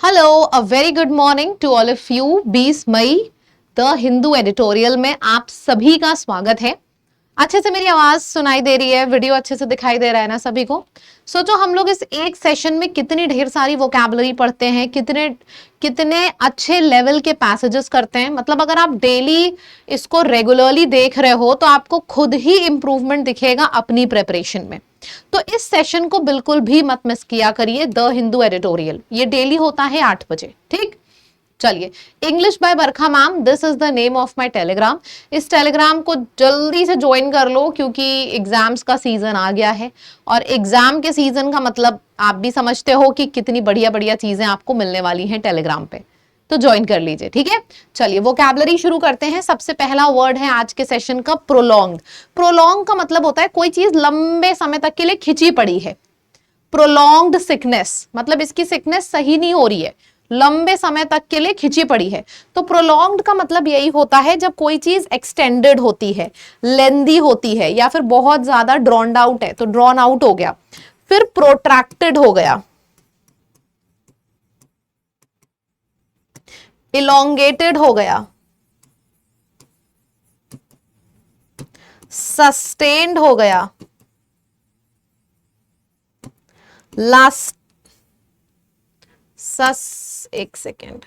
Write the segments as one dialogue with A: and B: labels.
A: Hello, a very good morning to all of you. 20 मई the Hindu editorial में आप सभी का स्वागत है। अच्छे से मेरी आवाज सुनाई दे रही है, वीडियो अच्छे से दिखाई दे रहा है ना सभी को? सोचो हम लोग इस एक सेशन में कितनी ढेर सारी वोकैबुलरी पढ़ते हैं, कितने कितने अच्छे लेवल के पैसेजेस करते हैं। मतलब अगर आप डेली इसको रेगुलरली देख रहे हो तो आपको खुद ही इंप्रूवमेंट दिखेगा अपनी प्रिपरेशन में। तो इस सेशन को बिल्कुल भी मत मिस किया करिए। द हिंदू एडिटोरियल ये डेली होता है 8 बजे, ठीक? चलिए, English by Barkha ma'am, this is the name of my Telegram. इस टेलीग्राम को जल्दी से ज्वाइन कर लो क्योंकि एग्जाम्स का सीजन आ गया है और एग्जाम के सीजन का मतलब आप भी समझते हो कि कितनी बढ़िया बढ़िया चीजें आपको मिलने वाली हैं टेलीग्राम पे। तो ज्वाइन कर लीजिए, ठीक है? चलिए वोकैबुलरी शुरू करते हैं। सबसे पहला वर्ड है आज के सेशन का प्रोलॉन्ग। प्रोलॉन्ग का मतलब होता है कोई चीज लंबे समय तक के लिए खिंची पड़ी है। प्रोलॉन्ग्ड सिकनेस मतलब इसकी सिकनेस सही नहीं हो रही है, लंबे समय तक के लिए खिंची पड़ी है। तो प्रोलॉन्ग्ड का मतलब यही होता है जब कोई चीज एक्सटेंडेड होती है, लेंदी होती है या फिर बहुत ज्यादा ड्रॉन्ड आउट है, तो ड्रॉन आउट हो गया। फिर प्रोट्रैक्टेड हो गया, इलोंगेटेड हो गया, सस्टेन्ड हो गया, लास्ट एक सेकेंड,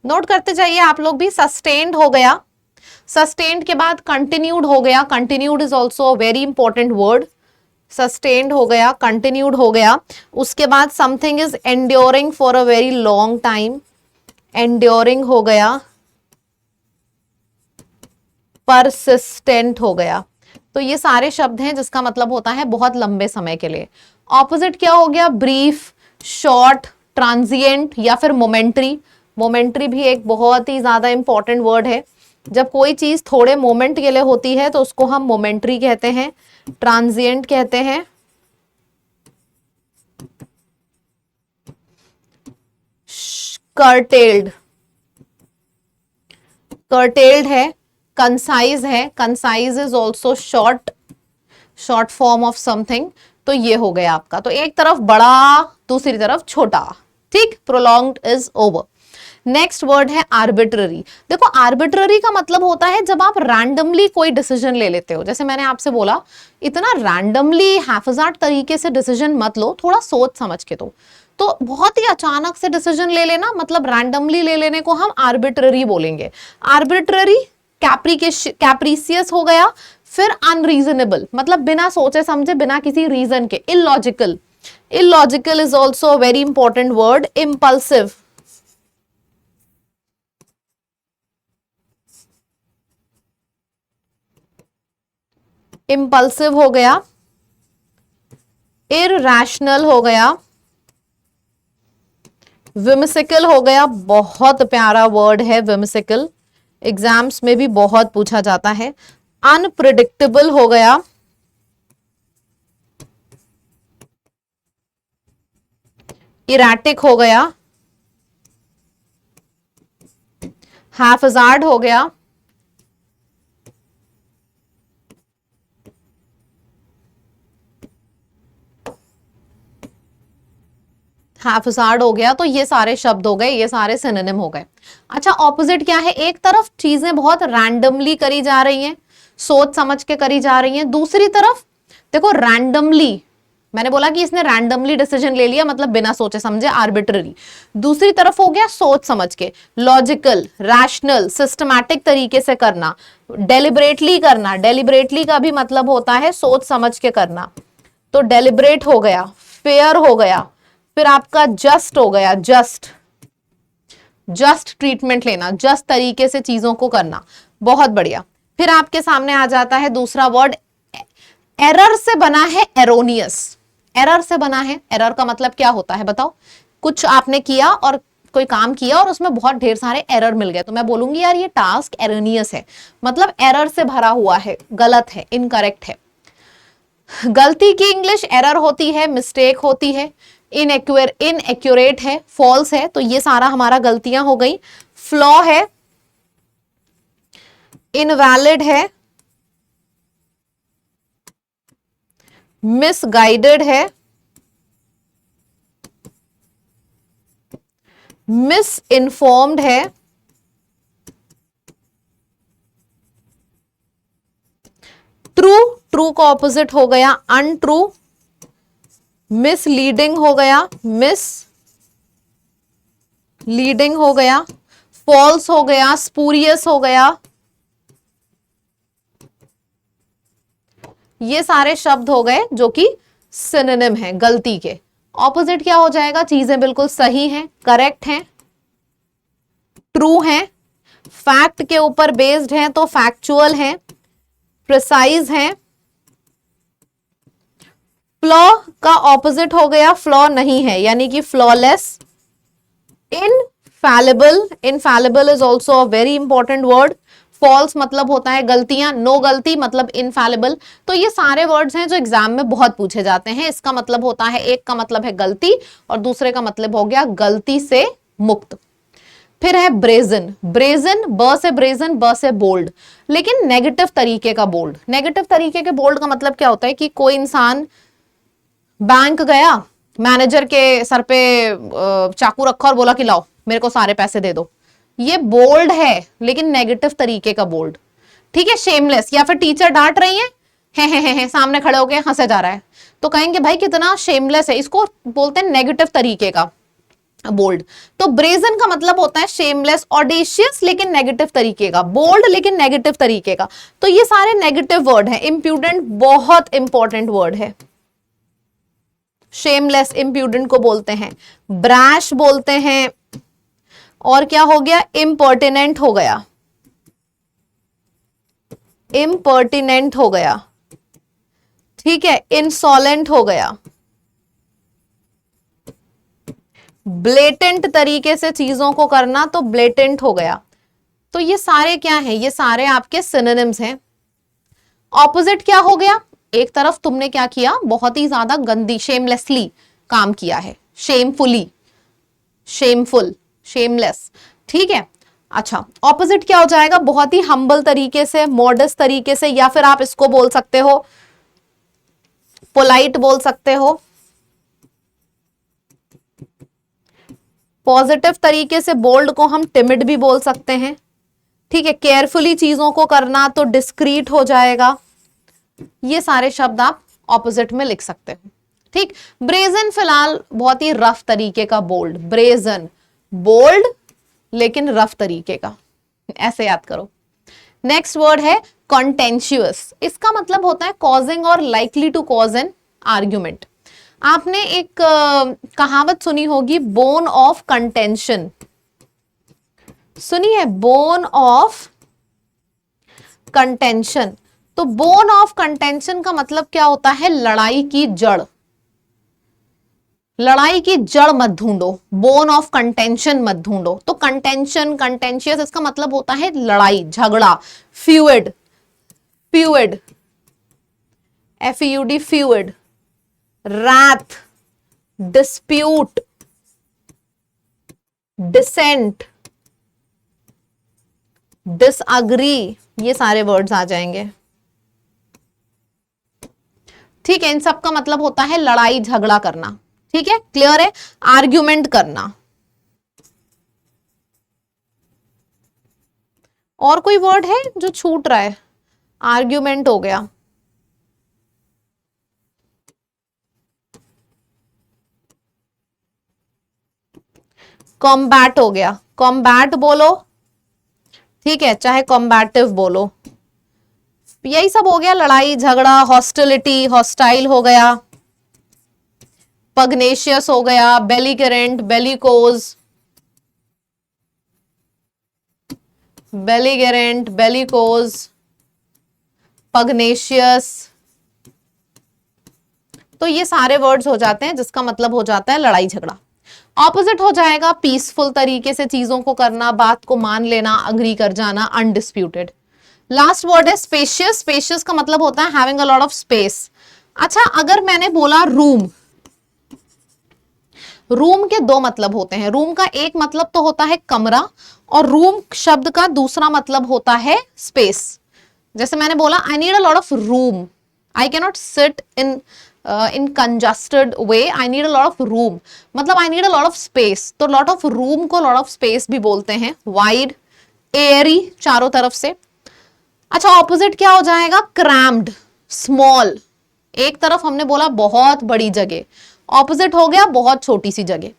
A: नोट करते जाइए आप लोग भी। सस्टेन्ड हो गया, सस्टेन्ड के बाद कंटिन्यूड हो गया। Continued is also a very important word. Sustained हो गया, कंटिन्यूड हो गया। उसके बाद something is enduring for a very long time, enduring हो गया, परसिस्टेंट हो गया। तो ये सारे शब्द हैं जिसका मतलब होता है बहुत लंबे समय के लिए। ऑपोजिट क्या हो गया? ब्रीफ, शॉर्ट, ट्रांजिएंट या फिर मोमेंट्री। मोमेंट्री भी एक बहुत ही ज्यादा इंपॉर्टेंट वर्ड है। जब कोई चीज थोड़े मोमेंट के लिए होती है तो उसको हम मोमेंट्री कहते हैं, ट्रांजिएंट कहते हैं। कर्टेल्ड, कर्टेल्ड है। कंसाइज है, concise is also short, short form of something. तो ये हो गया आपका। तो एक तरफ बड़ा, दूसरी तरफ छोटा, ठीक? Prolonged is over. Next word है आर्बिट्ररी। देखो आर्बिट्ररी का मतलब होता है जब आप रैंडमली कोई डिसीजन ले लेते हो। जैसे मैंने आपसे बोला, इतना रैंडमली हैफजार्ड तरीके से डिसीजन मत लो, थोड़ा सोच समझ के दो। तो बहुत ही अचानक से डिसीजन ले लेना, मतलब रैंडमली ले लेने को हम आर्बिट्ररी बोलेंगे। आर्बिट्ररी, कैप्रिसियस हो गया। फिर अनरीजनेबल मतलब बिना सोचे समझे, बिना किसी रीजन के। Illogical, illogical is also a very important word. Impulsive, impulsive हो गया। इरैशनल हो गया, विमिसिकल हो गया। बहुत प्यारा वर्ड है विमिसिकल, एग्जाम्स में भी बहुत पूछा जाता है। अनप्रिडिक्टेबल हो गया, इराटिक हो गया, हैफजार्ड हो गया, हैफजार्ड हो गया। तो ये सारे शब्द हो गए, ये सारे सिनोनिम हो गए। अच्छा, ऑपोजिट क्या है? एक तरफ चीजें बहुत रैंडमली करी जा रही हैं, सोच समझ के करी जा रही हैं। दूसरी तरफ देखो रैंडमली, मैंने बोला कि इसने रैंडमली डिसीजन ले लिया, मतलब बिना सोचे समझे, आर्बिट्ररी। दूसरी तरफ हो गया सोच समझ के, लॉजिकल, रैशनल, सिस्टमैटिक तरीके से करना, डेलिबरेटली करना। डेलिबरेटली का भी मतलब होता है सोच समझ के करना। तो डेलिबरेट हो गया, फेयर हो गया। फिर आपका जस्ट हो गया, जस्ट, जस्ट ट्रीटमेंट लेना, जस्ट तरीके से चीजों को करना। बहुत बढ़िया। फिर आपके सामने आ जाता है दूसरा वर्ड, एरर से बना है एरोनियस। एरर से बना है, एरर का मतलब क्या होता है बताओ? कुछ आपने किया और कोई काम किया और उसमें बहुत ढेर सारे एरर मिल गए, तो मैं बोलूंगी यार ये टास्क एरोनियस है, मतलब एरर से भरा हुआ है, गलत है, इनकरेक्ट है। गलती की इंग्लिश एरर होती है, मिस्टेक होती है, इनएक्यूरेट है, फॉल्स है। तो ये सारा हमारा गलतियां हो गई। फ्लॉ है, इनवैलिड है, मिसगाइडेड है, मिस इन्फॉर्म्ड है, ट्रू, ट्रू का ऑपोजिट हो गया अनट्रू, मिसलीडिंग हो गया, मिस लीडिंग हो गया, फॉल्स हो गया, स्पूरियस हो गया। ये सारे शब्द हो गए जो कि सिनोनिम है गलती के। ऑपोजिट क्या हो जाएगा? चीजें बिल्कुल सही हैं, करेक्ट हैं, ट्रू हैं, फैक्ट के ऊपर बेस्ड हैं तो फैक्चुअल हैं, प्रिसाइज हैं। फ्लॉ का ऑपोजिट हो गया फ्लॉ नहीं है, यानी कि flawless. Infallible, infallible is also a very important word. False मतलब होता है गलतियां, नो गलती मतलब इनफैलिबल। तो ये सारे वर्ड्स हैं जो एग्जाम में बहुत पूछे जाते हैं। इसका मतलब होता है, एक का मतलब है गलती और दूसरे का मतलब हो गया गलती से मुक्त। फिर है ब्रेजन, ब्रेजन ब से ब्रेजन, ब से बोल्ड, लेकिन नेगेटिव तरीके का बोल्ड। नेगेटिव तरीके के बोल्ड का मतलब क्या होता है कि कोई इंसान बैंक गया, मैनेजर के सर पे चाकू रखा और बोला कि लाओ मेरे को सारे पैसे दे दो। ये बोल्ड है लेकिन नेगेटिव तरीके का बोल्ड। ठीक है, शेमलेस, या फिर टीचर डांट रही है सामने खड़े होके हंसे जा रहा है तो कहेंगे भाई कितना शेमलेस है, इसको बोलते हैं नेगेटिव तरीके का बोल्ड। तो ब्रेजन का मतलब होता है शेमलेस, ऑडेशियस लेकिन नेगेटिव तरीके का, बोल्ड लेकिन नेगेटिव तरीके का। तो ये सारे नेगेटिव वर्ड है। इंप्यूडेंट बहुत इंपॉर्टेंट वर्ड है। शेमलेस इंप्यूडेंट को बोलते हैं, ब्रैश बोलते हैं, और क्या हो गया? इम्पर्टिनेंट हो गया, इम्पर्टिनेंट हो गया। ठीक है, इंसॉलेंट हो गया, ब्लेटेंट तरीके से चीजों को करना तो ब्लेटेंट हो गया। तो ये सारे क्या हैं? ये सारे आपके सिनोनिम्स हैं। ऑपोजिट क्या हो गया? एक तरफ तुमने क्या किया? बहुत ही ज्यादा गंदी, शेमलेसली काम किया है, शेमफुली, शेमफुल, शेमलेस। ठीक है, अच्छा ऑपोजिट क्या हो जाएगा? बहुत ही हम्बल तरीके से, मॉडेस्ट तरीके से, या फिर आप इसको बोल सकते हो पोलाइट बोल सकते हो, पॉजिटिव तरीके से बोल्ड को हम टिमिड भी बोल सकते हैं। ठीक है, केयरफुली चीजों को करना तो डिस्क्रीट हो जाएगा। ये सारे शब्द आप ऑपोजिट में लिख सकते हो। ठीक, ब्रेजन फिलहाल बहुत ही रफ तरीके का बोल्ड, ब्रेजन बोल्ड लेकिन रफ तरीके का, ऐसे याद करो। नेक्स्ट वर्ड है कॉन्टेंशियस। इसका मतलब होता है कॉजिंग और likely to cause an argument. आपने एक कहावत सुनी होगी, बोन ऑफ कंटेंशन, सुनी है? Bone of contention. तो बोन ऑफ कंटेंशन का मतलब क्या होता है? लड़ाई की जड़। लड़ाई की जड़ मत ढूंढो, बोन ऑफ कंटेंशन मत ढूंढो। तो कंटेंशन, कंटेंशियस, इसका मतलब होता है लड़ाई, झगड़ा, feud, feud, FEUD, feud, wrath, dispute, dissent, disagree, ये सारे वर्ड्स आ जाएंगे। ठीक है, इन सब का मतलब होता है लड़ाई झगड़ा करना। ठीक है, क्लियर है? आर्ग्यूमेंट करना। और कोई वर्ड है जो छूट रहा है? आर्ग्यूमेंट हो गया, कॉम्बैट हो गया, कॉम्बैट बोलो। ठीक है, चाहे कॉम्बैटिव बोलो, यही सब हो गया, लड़ाई झगड़ा। हॉस्टिलिटी, हॉस्टाइल हो गया, पग्नेशियस हो गया, बेलिगरेंट, बेलिकोज, बेलिगरेंट, बेलिकोज, पग्नेशियस। तो ये सारे वर्ड्स हो जाते हैं जिसका मतलब हो जाता है लड़ाई झगड़ा। ऑपोजिट हो जाएगा पीसफुल तरीके से चीजों को करना, बात को मान लेना, अग्री कर जाना, अनडिस्प्यूटेड। लास्ट वर्ड है स्पेशियस। स्पेशियस का मतलब होता है having a lot of space. अच्छा, अगर मैंने बोला रूम, रूम के दो मतलब होते हैं। रूम का एक मतलब तो होता है कमरा, और रूम शब्द का दूसरा मतलब होता है स्पेस। जैसे मैंने बोला I need a lot of room, I can not sit in in congested way, I need a lot of room, मतलब I need a lot of space, तो लॉट ऑफ रूम को लॉट ऑफ स्पेस भी बोलते हैं। Wide, Airy, चारों तरफ से। अच्छा, ऑपोजिट क्या हो जाएगा? क्रैम्ड, स्मॉल, एक तरफ हमने बोला बहुत बड़ी जगह, ऑपोजिट हो गया बहुत छोटी सी जगह।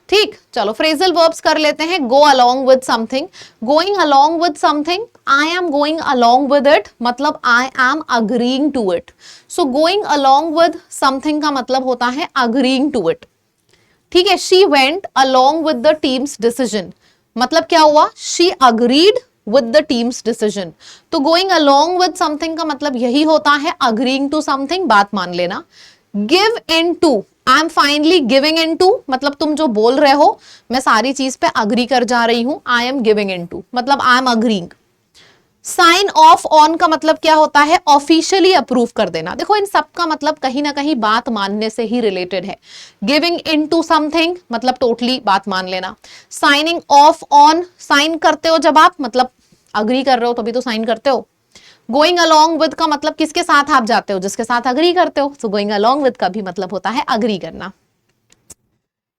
A: ठीक, चलो फ्रेजल वर्ब्स कर लेते हैं। Go along with something, going along with something, I am going along with it, मतलब I am agreeing to it. So going along with something का मतलब होता है अग्रीइंग टू इट। ठीक है, she went along with the team's decision, मतलब क्या हुआ? She agreed with the team's decision. तो गोइंग अलोंग विद समथिंग का मतलब यही होता है अग्रीइंग टू समथिंग, बात मान लेना। Give in to, I am finally giving in to, मतलब तुम जो बोल रहे हो मैं सारी चीज पे अग्री कर जा रही हूं, I am giving in to, मतलब I am agreeing. Sign off on का मतलब क्या होता है? ऑफिशियली अप्रूव कर देना। देखो इन सब का मतलब कहीं ना कहीं बात मानने से ही रिलेटेड है। गिविंग इन टू समथिंग मतलब टोटली बात मान लेना। साइनिंग ऑफ ऑन, साइन करते हो जब आप, मतलब अग्री कर रहे हो तभी तो साइन करते हो। गोइंग अलोंग विद का मतलब किसके साथ आप जाते हो? जिसके साथ अग्री करते हो। सो गोइंग अलोंग विद का भी मतलब होता है अग्री करना।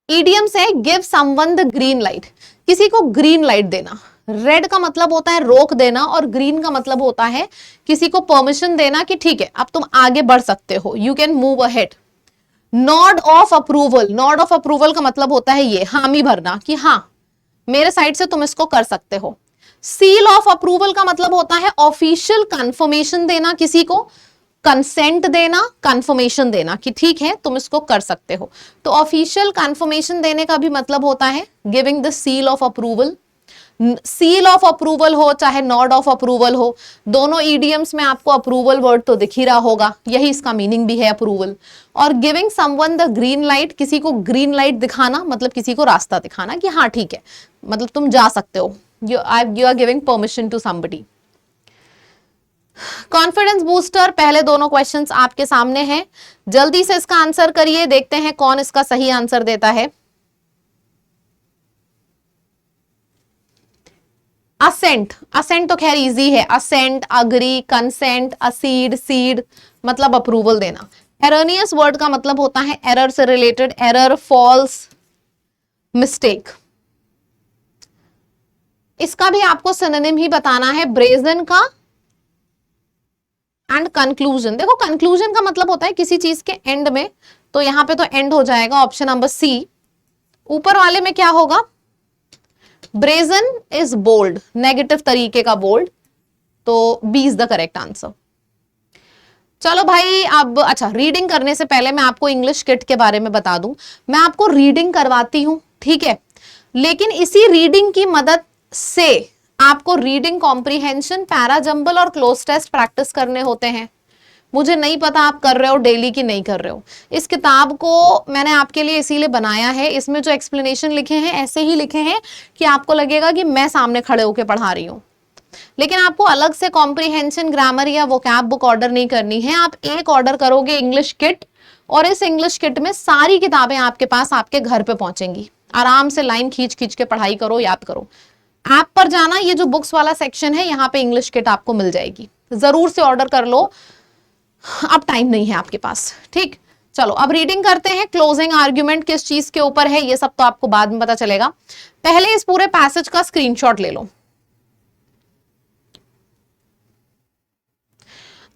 A: इडियम्स है give someone the green light, किसी को ग्रीन लाइट देना। रेड का मतलब होता है रोक देना और ग्रीन का मतलब होता है किसी को परमिशन देना कि ठीक है अब तुम आगे बढ़ सकते हो, you can move ahead. Nod of approval, nod of approval का मतलब होता है ये हामी भरना कि हाँ मेरे साइड से तुम इसको कर सकते हो। सील ऑफ अप्रूवल का मतलब होता है ऑफिशियल कंफर्मेशन देना किसी को, कंसेंट देना, कंफर्मेशन देना कि ठीक है तुम इसको कर सकते हो। तो ऑफिशियल कंफर्मेशन देने का भी मतलब होता है giving the seal of approval. Seal of approval हो चाहे नॉड ऑफ अप्रूवल हो, दोनों ईडियम्स में आपको अप्रूवल वर्ड तो दिख ही रहा होगा, यही इसका मीनिंग भी है अप्रूवल। और giving someone the green light, किसी को ग्रीन लाइट दिखाना मतलब किसी को रास्ता दिखाना कि हाँ ठीक है मतलब तुम जा सकते हो, you are giving permission to somebody. Confidence booster, पहले दोनों क्वेश्चंस आपके सामने हैं, जल्दी से इसका आंसर करिए, देखते हैं कौन इसका सही आंसर देता है। असेंट, असेंट तो खैर इजी है, असेंट, अग्री, कंसेंट, असीड, सीड मतलब अप्रूवल देना। एरनियस वर्ड का मतलब होता है एरर से रिलेटेड, एरर, फॉल्स, मिस्टेक। इसका भी आपको सिनोनिम ही बताना है, ब्रेजन का एंड कंक्लूजन। देखो कंक्लूजन का मतलब होता है किसी चीज के एंड में, तो यहां पे तो एंड हो जाएगा ऑप्शन नंबर सी। ऊपर वाले में क्या होगा? ब्रेजन इज बोल्ड, नेगेटिव तरीके का बोल्ड, तो B is the correct answer. चलो भाई अब अच्छा, रीडिंग करने से पहले मैं आपको इंग्लिश किट के बारे में बता दूं। मैं आपको रीडिंग करवाती हूं, ठीक है, लेकिन इसी रीडिंग की मदद से आपको रीडिंग कॉम्प्रीहेंशन, पैरा जंबल और क्लोज टेस्ट प्रैक्टिस करने होते हैं। मुझे नहीं पता आप कर रहे हो डेली की नहीं कर रहे हो। इस किताब को मैंने आपके लिए इसीलिए बनाया है, इसमें जो एक्सप्लेनेशन लिखे हैं ऐसे ही लिखे हैं कि आपको लगेगा कि मैं सामने खड़े होकर पढ़ा रही हूं, लेकिन आपको अलग से कॉम्प्रीहेंशन, ग्रामर या वोकैब बुक ऑर्डर नहीं करनी है। आप एक ऑर्डर करोगे इंग्लिश किट, और इस इंग्लिश किट में सारी किताबें आपके पास आपके घर पे पहुंचेंगी। आराम से लाइन खींच खींच के पढ़ाई करो, याद करो। ऐप पर जाना, ये जो बुक्स वाला सेक्शन है यहाँ पे इंग्लिश किट आपको मिल जाएगी, जरूर से ऑर्डर कर लो, अब टाइम नहीं है आपके पास। ठीक, चलो अब रीडिंग करते हैं। क्लोजिंग आर्ग्यूमेंट किस चीज के ऊपर है ये सब तो आपको बाद में पता चलेगा, पहले इस पूरे पैसेज का स्क्रीनशॉट ले लो।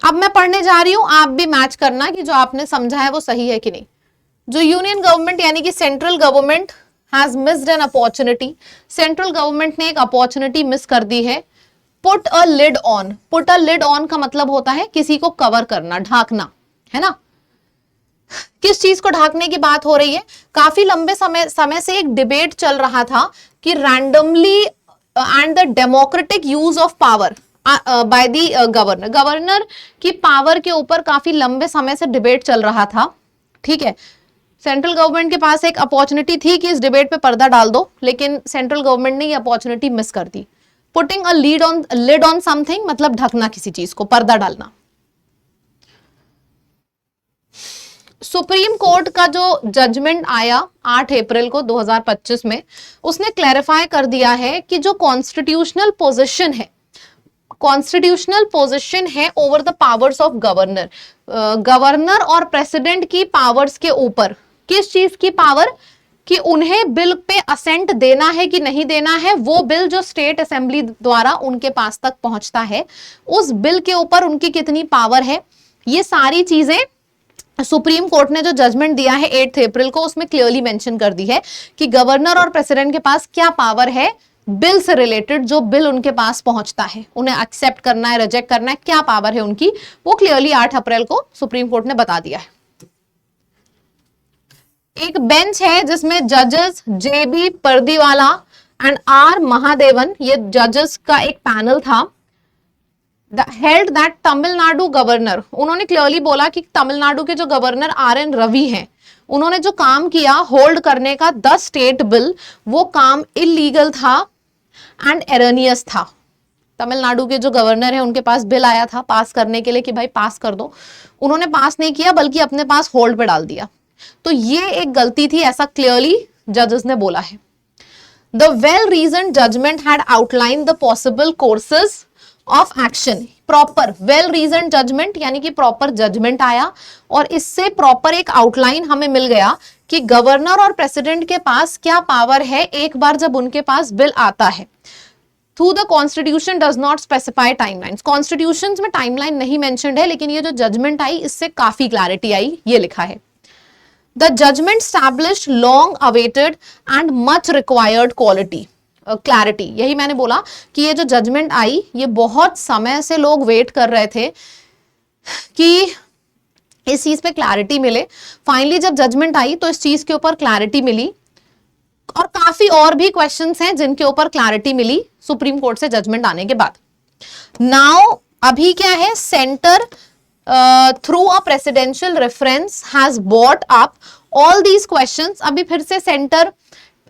A: अब मैं पढ़ने जा रही हूं, आप भी मैच करना कि जो आपने समझा है वो सही है कि नहीं। जो यूनियन गवर्नमेंट यानी कि central government has missed an opportunity, central government ने एक अपॉर्चुनिटी मिस कर दी है। Put a lid on, put a lid on का मतलब होता है किसी को कवर करना, ढाकना, है ना। किस चीज को ढाकने की बात हो रही है? काफी लंबे समय से एक डिबेट चल रहा था कि randomly and the democratic use of power by the governor, governor की पावर के ऊपर काफी लंबे समय से डिबेट चल रहा था। ठीक है, सेंट्रल गवर्नमेंट के पास एक अपॉर्चुनिटी थी कि इस डिबेट पे पर्दा डाल दो, लेकिन सेंट्रल गवर्नमेंट ने ये अपॉर्चुनिटी मिस कर दी। Putting a lid on something मतलब ढकना किसी चीज को, पर्दा डालना। सुप्रीम कोर्ट का जो जजमेंट आया 8 अप्रैल को 2025 में, उसने क्लैरिफाई कर दिया है कि जो कॉन्स्टिट्यूशनल पोजीशन है, कॉन्स्टिट्यूशनल पोजीशन है over the powers of governor. Governor और प्रेसिडेंट की पावर्स के ऊपर किस चीज की पावर, कि उन्हें बिल पे असेंट देना है कि नहीं देना है, वो बिल जो स्टेट असेंबली द्वारा उनके पास तक पहुंचता है, उस बिल के ऊपर उनकी कितनी पावर है, ये सारी चीजें सुप्रीम कोर्ट ने जो जजमेंट दिया है 8 अप्रैल को, उसमें क्लियरली मेंशन कर दी है कि गवर्नर और प्रेसिडेंट के पास क्या पावर है बिल से रिलेटेड, जो बिल उनके पास पहुंचता है उन्हें एक्सेप्ट करना है, रिजेक्ट करना है, क्या पावर है उनकी, वो क्लियरली 8 अप्रैल को सुप्रीम कोर्ट ने बता दिया है। एक बेंच है जिसमें जजेस जेबी पर्दीवाला एंड आर महादेवन, ये जजेस का एक पैनल था, हेल्ड दैट तमिलनाडु गवर्नर, उन्होंने क्लियरली बोला कि तमिलनाडु के जो गवर्नर RN रवि हैं, उन्होंने जो काम किया होल्ड करने का 10 स्टेट बिल, वो काम इलीगल था एंड एरनियस था। तमिलनाडु के जो गवर्नर है उनके पास बिल आया था पास करने के लिए कि भाई पास कर दो, उन्होंने पास नहीं किया बल्कि अपने पास होल्ड पे डाल दिया, तो ये एक गलती थी, ऐसा क्लियरली जजेस ने बोला है। The well reason judgment had outline the possible courses of action, proper well reason judgment यानी कि प्रॉपर जजमेंट आया और इससे प्रॉपर एक आउटलाइन हमें मिल गया कि गवर्नर और प्रेसिडेंट के पास क्या पावर है एक बार जब उनके पास बिल आता है। Through the constitution does not specify timelines, constitution में टाइमलाइन नहीं मेंशन्ड है, लेकिन ये जो जजमेंट आई इससे काफी क्लैरिटी आई, ये लिखा है। The judgment established long awaited and much required clarity, यही मैंने बोला कि ये जो जजमेंट आई ये बहुत समय से लोग वेट कर रहे थे कि इस चीज पे क्लैरिटी मिले। फाइनली जब जजमेंट आई तो इस चीज के ऊपर क्लैरिटी मिली और काफी और भी क्वेश्चंस हैं जिनके ऊपर क्लैरिटी मिली सुप्रीम कोर्ट से जजमेंट आने के बाद। नाउ अभी क्या है, centre through a presidential reference has bought up all these questions. अभी फिर से सेंटर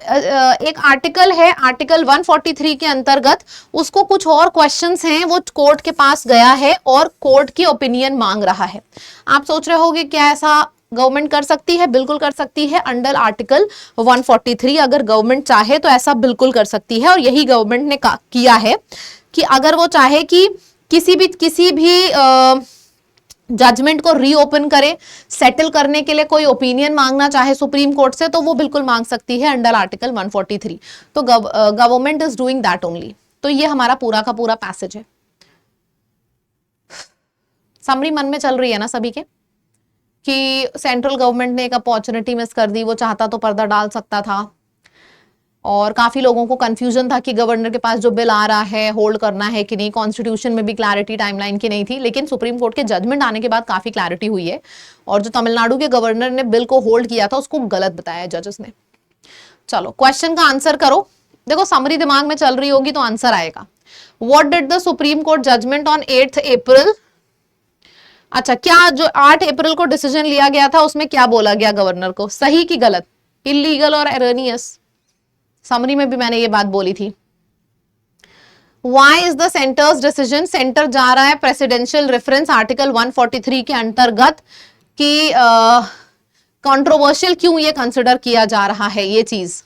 A: एक आर्टिकल है, आर्टिकल 143 के अंतर्गत उसको कुछ और क्वेश्चंस हैं वो कोर्ट के पास गया है और कोर्ट की ओपिनियन मांग रहा है। आप सोच रहे होगे क्या ऐसा गवर्नमेंट कर सकती है? बिल्कुल कर सकती है। अंडर आर्टिकल 143 अगर गवर्नमेंट चाहे तो ऐसा बिल्कुल कर सकती है और यही गवर्नमेंट ने किया है कि अगर वो चाहे कि किसी भी जजमेंट को रीओपन करे, सेटल करने के लिए कोई ओपिनियन मांगना चाहे सुप्रीम कोर्ट से, तो वो बिल्कुल मांग सकती है अंडर आर्टिकल 143। तो government is doing that only. तो ये हमारा पूरा का पूरा पैसेज है। समरी मन में चल रही है ना सभी के कि सेंट्रल गवर्नमेंट ने एक अपॉर्चुनिटी मिस कर दी, वो चाहता तो पर्दा डाल सकता था और काफी लोगों को कंफ्यूजन था कि गवर्नर के पास जो बिल आ रहा है होल्ड करना है कि नहीं। कॉन्स्टिट्यूशन में भी क्लैरिटी टाइमलाइन की नहीं थी, लेकिन सुप्रीम कोर्ट के जजमेंट आने के बाद काफी क्लैरिटी हुई है और जो तमिलनाडु के गवर्नर ने बिल को होल्ड किया था उसको गलत बताया जजेस ने। चलो क्वेश्चन का आंसर करो। देखो समरी दिमाग में चल रही होगी तो आंसर आएगा। What did the Supreme Court judgment on 8 April? अच्छा, क्या जो 8 अप्रैल को डिसीजन लिया गया था उसमें क्या बोला गया गवर्नर को, सही कि गलत, इलीगल और एरनियस? समरी में भी मैंने ये बात बोली थी। Why is the center's decision? Centre जा रहा है प्रेसिडेंशियल रेफरेंस आर्टिकल 143 के अंतर्गत कि कंट्रोवर्शियल क्यों ये कंसिडर किया जा रहा है ये चीज।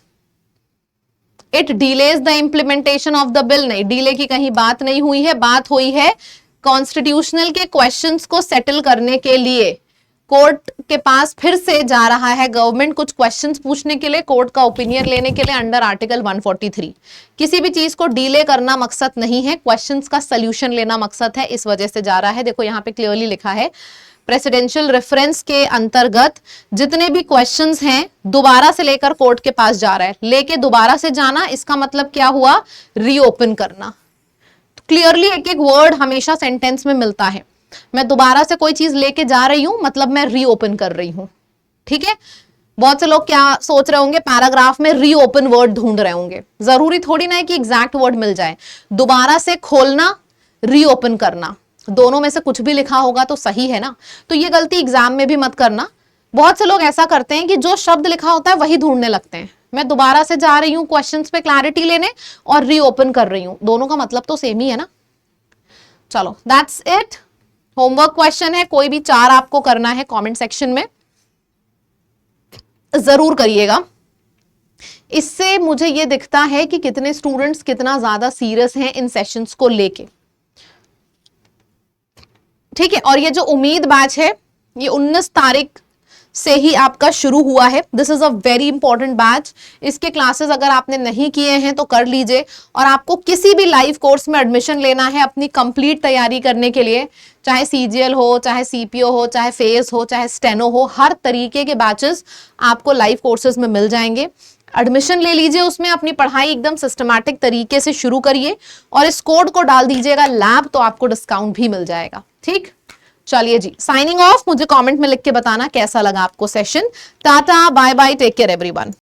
A: It delays the implementation of the bill, नहीं डिले की कहीं बात नहीं हुई है, बात हुई है कॉन्स्टिट्यूशनल के क्वेश्चंस को सेटल करने के लिए कोर्ट के पास फिर से जा रहा है गवर्नमेंट कुछ क्वेश्चंस पूछने के लिए, कोर्ट का ओपिनियन लेने के लिए अंडर आर्टिकल 143। किसी भी चीज को डिले करना मकसद नहीं है, क्वेश्चंस का सॉल्यूशन लेना मकसद है, इस वजह से जा रहा है। देखो यहाँ पे क्लियरली लिखा है प्रेसिडेंशियल रेफरेंस के अंतर्गत जितने भी क्वेश्चंस हैं दोबारा से लेकर कोर्ट के पास जा रहा है। लेके दोबारा से जाना इसका मतलब क्या हुआ, रीओपन करना। तो क्लियरली एक एक वर्ड हमेशा सेंटेंस में मिलता है। मैं दोबारा से कोई चीज लेके जा रही हूं मतलब मैं रीओपन कर रही हूं, ठीक है। बहुत से लोग क्या सोच रहे होंगे, पैराग्राफ में रीओपन वर्ड ढूंढ रहे होंगे, जरूरी थोड़ी ना है कि एग्जैक्ट वर्ड मिल जाए। दोबारा से खोलना, रीओपन करना, दोनों में से कुछ भी लिखा होगा तो सही है ना। तो ये गलती एग्जाम में भी मत करना। बहुत से लोग ऐसा करते हैं कि जो शब्द लिखा होता है वही ढूंढने लगते हैं। मैं दोबारा से जा रही हूं क्वेश्चंस पे क्लैरिटी लेने और रीओपन कर रही हूं, दोनों का मतलब तो सेम ही है ना। चलो दैट्स इट। होमवर्क क्वेश्चन है, कोई भी 4 आपको करना है, कमेंट सेक्शन में जरूर करिएगा। इससे मुझे ये दिखता है कि कितने स्टूडेंट्स कितना ज्यादा सीरियस हैं इन सेशंस को लेके। ठीक है। और ये जो उम्मीद बैच है ये 19 तारीख से ही आपका शुरू हुआ है। This is a very important batch. इसके क्लासेस अगर आपने नहीं किए हैं तो कर लीजिए। और आपको किसी भी लाइव कोर्स में एडमिशन लेना है अपनी कंप्लीट तैयारी करने के लिए, चाहे सीजीएल हो, चाहे सीपीओ हो, चाहे फेस हो, चाहे स्टेनो हो, हर तरीके के बैचेस आपको लाइव कोर्सेज में मिल जाएंगे। एडमिशन ले लीजिए, उसमें अपनी पढ़ाई एकदम सिस्टमैटिक तरीके से शुरू करिए और इस कोड को डाल दीजिएगा लैब, तो आपको डिस्काउंट भी मिल जाएगा। ठीक, चलिए जी, साइनिंग ऑफ। मुझे कमेंट में लिख के बताना कैसा लगा आपको सेशन। टाटा, bye bye, take care everyone.